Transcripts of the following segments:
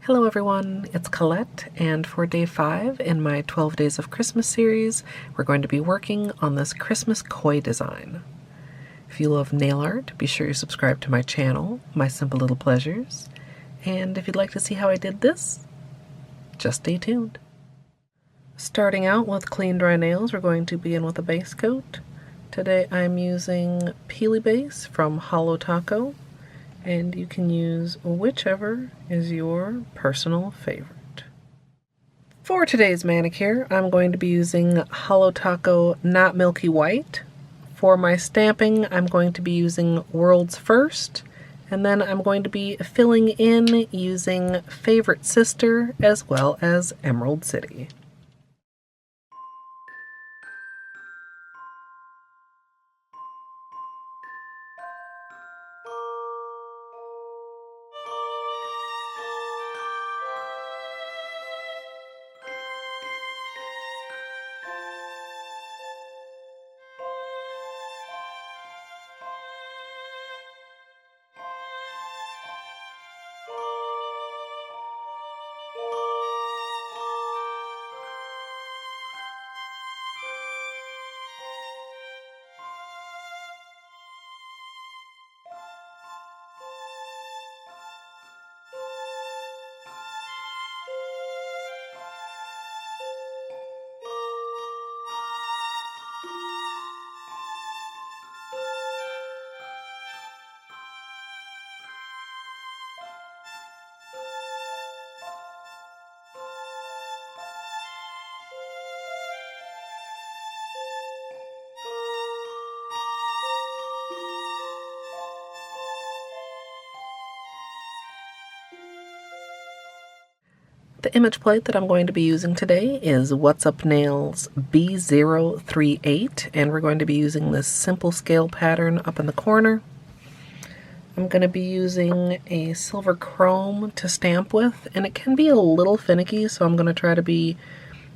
Hello everyone, it's Colette, and for day 5 in my 12 Days of Christmas series, we're going to be working on this Christmas koi design. If you love nail art, be sure you subscribe to my channel, My Simple Little Pleasures, and if you'd like to see how I did this, just stay tuned. Starting out with clean dry nails, we're going to begin with a base coat. Today I'm using Peely Base from Holo, and you can use whichever is your personal favorite. For today's manicure, I'm going to be using Holo Not Milky White. For my stamping, I'm going to be using World's First, and then I'm going to be filling in using Favorite Sister as well as Emerald City. The image plate that I'm going to be using today is What's Up Nails B038, and we're going to be using this simple scale pattern up in the corner. I'm going to be using a silver chrome to stamp with, and it can be a little finicky, so I'm going to try to be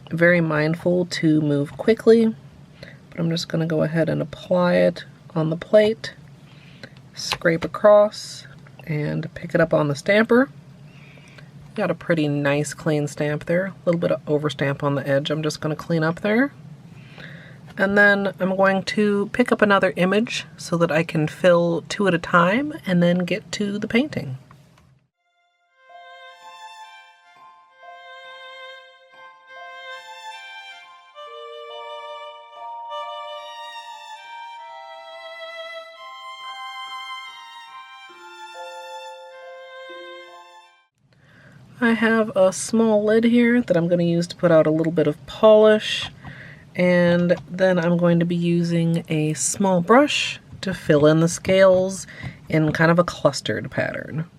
very mindful to move quickly. But I'm just going to go ahead and apply it on the plate, scrape across, and pick it up on the stamper. Got a pretty nice clean stamp there, a little bit of overstamp on the edge. I'm just going to clean up there. And then I'm going to pick up another image so that I can fill 2 at a time and then get to the painting. I have a small lid here that I'm going to use to put out a little bit of polish, and then I'm going to be using a small brush to fill in the scales in kind of a clustered pattern.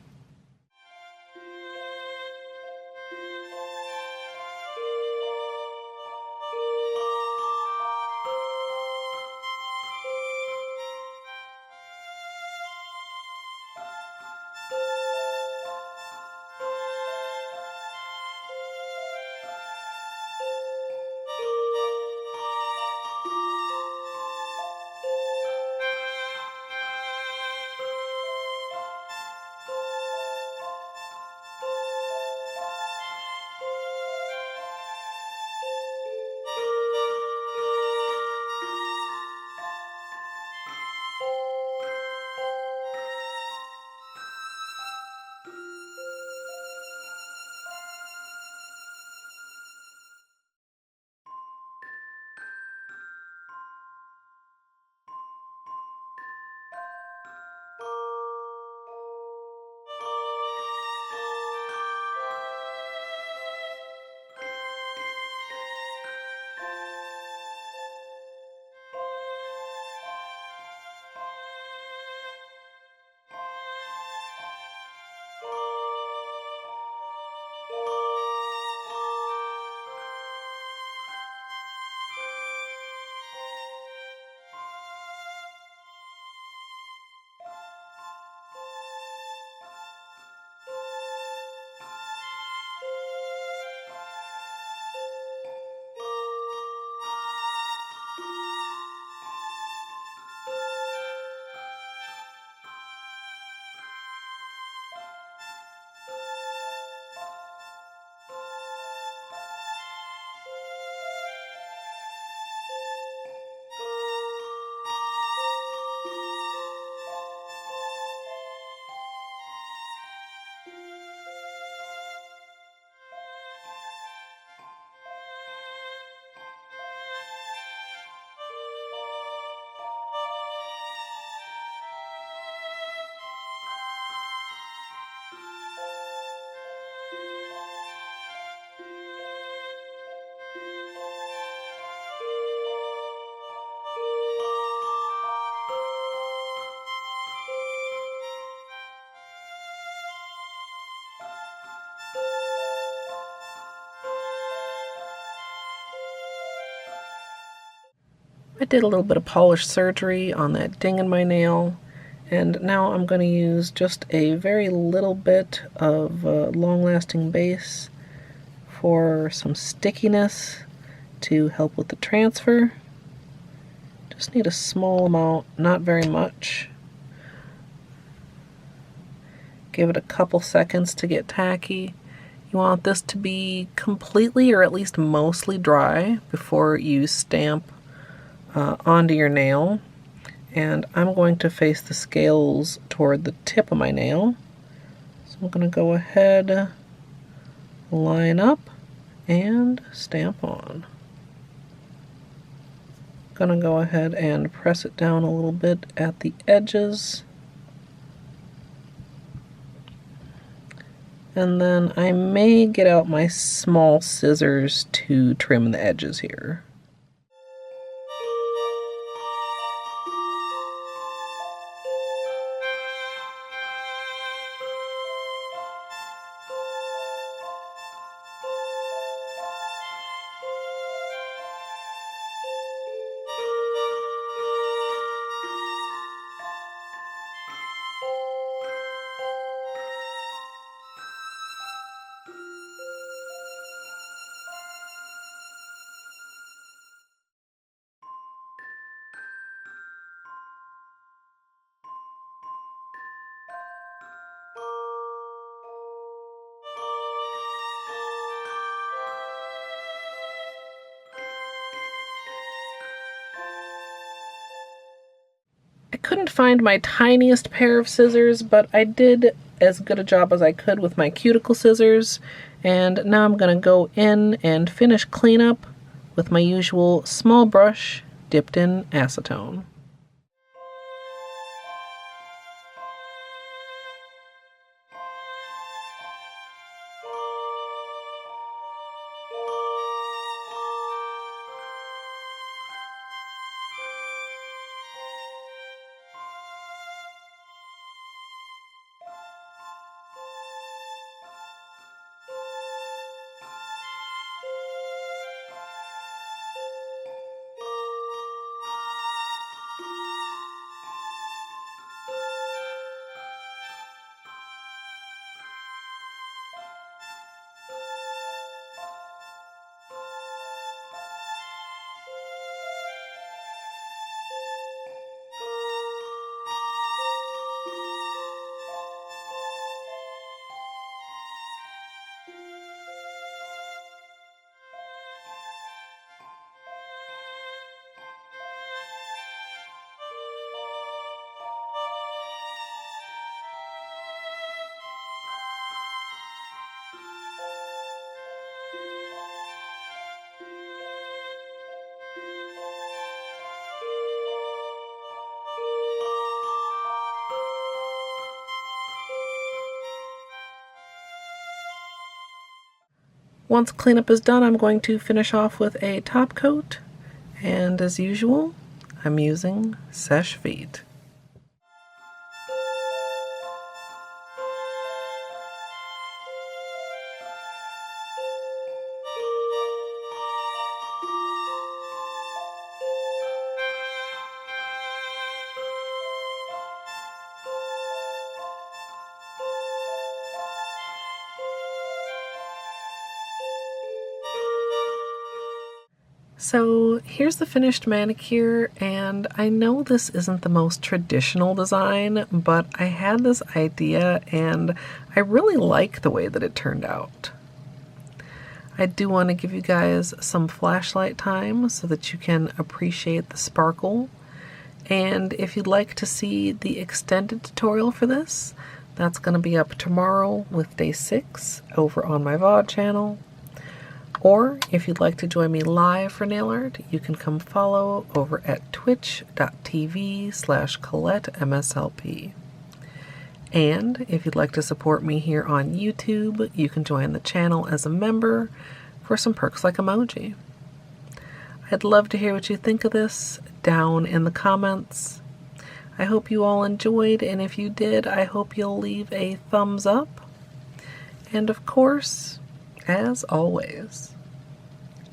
I did a little bit of polish surgery on that ding in my nail, and now I'm going to use just a very little bit of long-lasting base for some stickiness to help with the transfer. Just need a small amount, not very much. Give it a couple seconds to get tacky. You want this to be completely or at least mostly dry before you stamp onto your nail. And I'm going to face the scales toward the tip of my nail. So I'm going to go ahead, line up, and stamp on. I'm going to go ahead and press it down a little bit at the edges. And then I may get out my small scissors to trim the edges here. I couldn't find my tiniest pair of scissors, but I did as good a job as I could with my cuticle scissors, and now I'm going to go in and finish cleanup with my usual small brush dipped in acetone. Once cleanup is done, I'm going to finish off with a top coat, and as usual, I'm using Seche Vite. So here's the finished manicure, and I know this isn't the most traditional design, but I had this idea and I really like the way that it turned out. I do want to give you guys some flashlight time so that you can appreciate the sparkle, and if you'd like to see the extended tutorial for this, that's going to be up tomorrow with day 6 over on my VOD channel. Or if you'd like to join me live for nail art, you can come follow over at twitch.tv/Colette MSLP. And if you'd like to support me here on YouTube, you can join the channel as a member for some perks like emoji. I'd love to hear what you think of this down in the comments. I hope you all enjoyed, and if you did, I hope you'll leave a thumbs up. And of course, as always,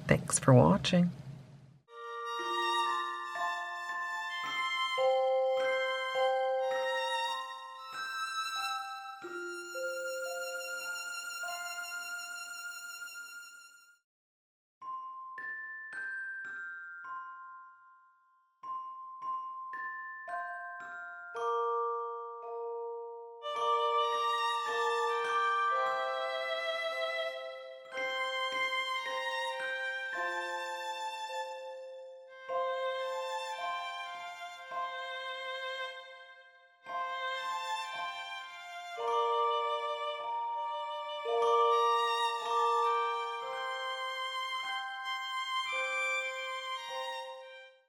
thanks for watching.